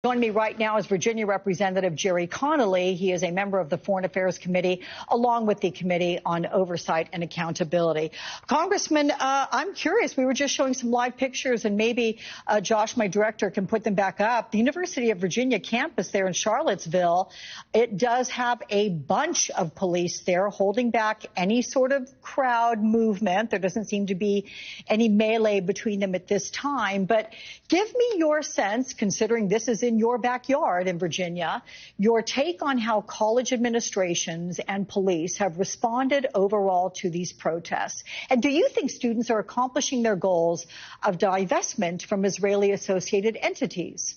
Joining me right now is Virginia Representative Jerry Connolly. He is a member of the Foreign Affairs Committee, along with the Committee on Oversight and Accountability. Congressman, I'm curious. We were just showing some live pictures, and maybe Josh, my director, can put them back up. The University of Virginia campus there in Charlottesville, it does have a bunch of police there holding back any sort of crowd movement. There doesn't seem to be any melee between them at this time. But give me your sense, considering this is in your backyard in Virginia, your take on how college administrations and police have responded overall to these protests. And do you think students are accomplishing their goals of divestment from Israeli-associated entities?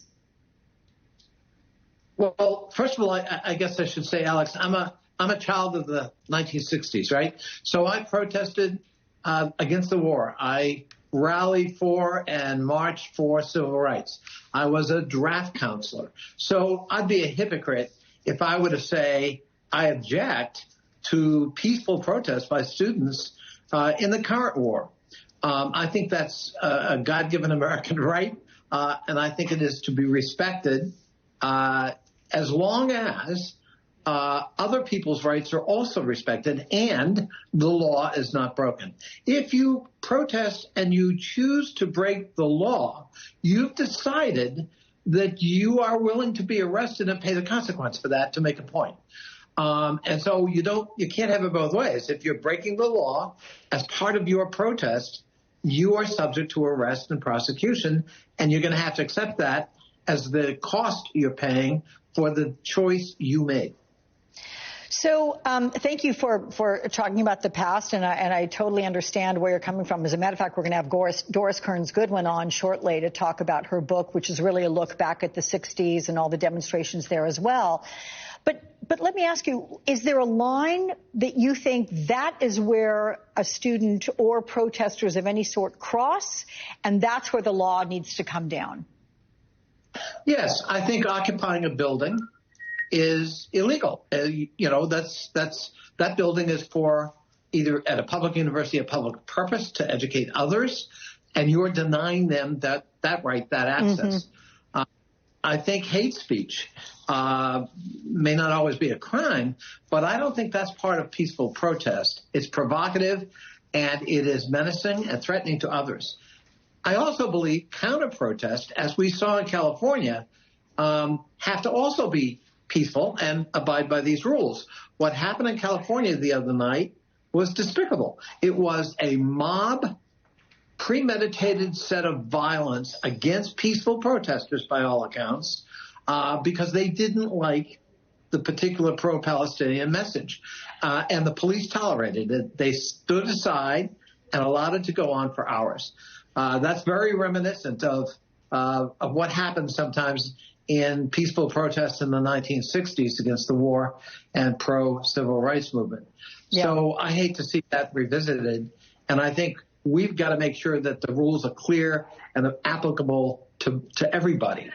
Well, first of all, I guess I should say, Alex, I'm a child of the 1960s, right? So I protested against the war. I rallied for and marched for civil rights. I was a draft counselor. So I'd be a hypocrite if I were to say I object to peaceful protests by students in the current war. I think that's a God-given American right, and I think it is to be respected as long as other people's rights are also respected and the law is not broken. If you protest and you choose to break the law, you've decided that you are willing to be arrested and pay the consequence for that, to make a point. And so you can't have it both ways. If you're breaking the law as part of your protest, you are subject to arrest and prosecution, and you're going to have to accept that as the cost you're paying for the choice you made. So thank you for talking about the past, and I totally understand where you're coming from. As a matter of fact, we're going to have Doris Kearns-Goodwin on shortly to talk about her book, which is really a look back at the 60s and all the demonstrations there as well. But let me ask you, is there a line that you think that is where a student or protesters of any sort cross, and that's where the law needs to come down? Yes, I think occupying a building is illegal. That building is for either at a public university, a public purpose to educate others, and you're denying them that right, that access. Mm-hmm. I think hate speech may not always be a crime, but I don't think that's part of peaceful protest. It's provocative, and it is menacing and threatening to others. I also believe counter-protest, as we saw in California, have to also be peaceful and abide by these rules. What happened in California the other night was despicable. It was a mob, premeditated set of violence against peaceful protesters, by all accounts, because they didn't like the particular pro-Palestinian message. And the police tolerated it. They stood aside and allowed it to go on for hours. That's very reminiscent of what happens sometimes in peaceful protests in the 1960s against the war and pro-civil rights movement. Yeah. So I hate to see that revisited, and I think we've got to make sure that the rules are clear and applicable to everybody.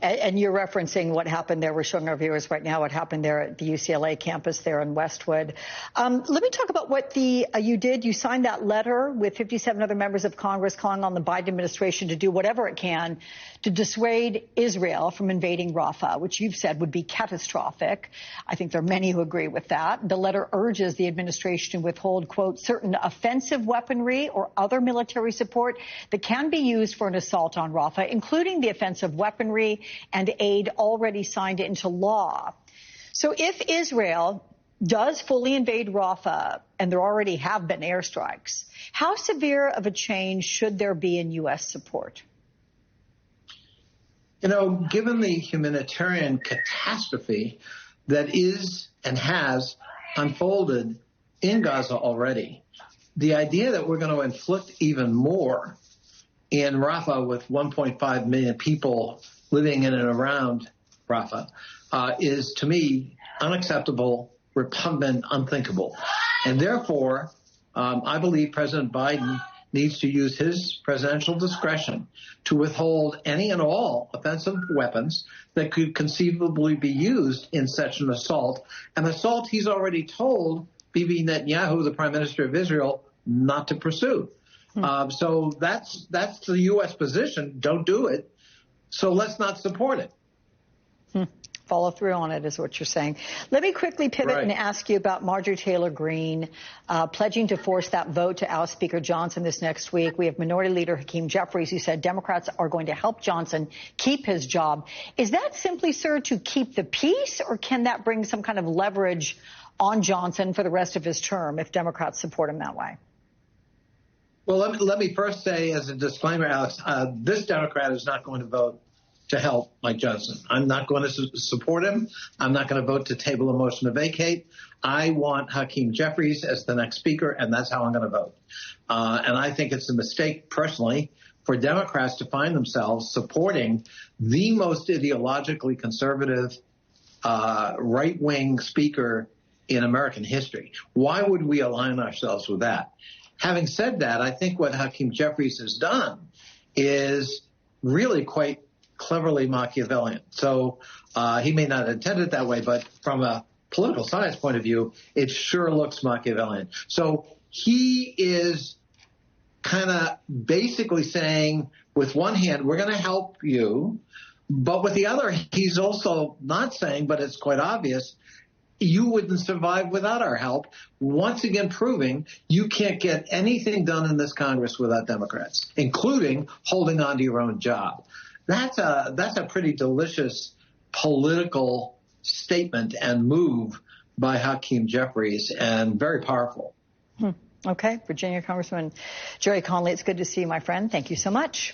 And you're referencing what happened there. We're showing our viewers right now what happened there at the UCLA campus there in Westwood. Let me talk about what you did. You signed that letter with 57 other members of Congress calling on the Biden administration to do whatever it can to dissuade Israel from invading Rafah, which you've said would be catastrophic. I think there are many who agree with that. The letter urges the administration to withhold, quote, certain offensive weaponry or other military support that can be used for an assault on Rafah, including the offensive weaponry and aid already signed into law. So if Israel does fully invade Rafah, and there already have been airstrikes, how severe of a change should there be in U.S. support? Given the humanitarian catastrophe that is and has unfolded in Gaza already, the idea that we're going to inflict even more in Rafah with 1.5 million people living in and around Rafah is, to me, unacceptable, repugnant, unthinkable. And therefore, I believe President Biden needs to use his presidential discretion to withhold any and all offensive weapons that could conceivably be used in such an assault, an assault he's already told Bibi Netanyahu, the Prime Minister of Israel, not to pursue. So that's the U.S. position. Don't do it. So let's not support it. Follow through on it is what you're saying. Let me quickly pivot and ask you about Marjorie Taylor Greene pledging to force that vote to oust Speaker Johnson this next week. We have Minority Leader Hakeem Jeffries, who said Democrats are going to help Johnson keep his job. Is that simply, sir, to keep the peace, or can that bring some kind of leverage on Johnson for the rest of his term if Democrats support him that way? Well, let me first say as a disclaimer, Alex, this Democrat is not going to vote to help Mike Johnson. I'm not going to support him. I'm not going to vote to table a motion to vacate. I want Hakeem Jeffries as the next speaker, and that's how I'm going to vote. And I think it's a mistake, personally, for Democrats to find themselves supporting the most ideologically conservative right-wing speaker in American history. Why would we align ourselves with that? Having said that, I think what Hakeem Jeffries has done is really quite cleverly Machiavellian. So he may not intend it that way, but from a political science point of view, it sure looks Machiavellian. So he is kind of basically saying, with one hand, we're going to help you, but with the other, he's also not saying, but it's quite obvious, you wouldn't survive without our help, once again proving you can't get anything done in this Congress without Democrats, including holding on to your own job. That's a pretty delicious political statement and move by Hakeem Jeffries, and very powerful. Okay. Virginia Congressman Jerry Connolly, it's good to see you, my friend. Thank you so much.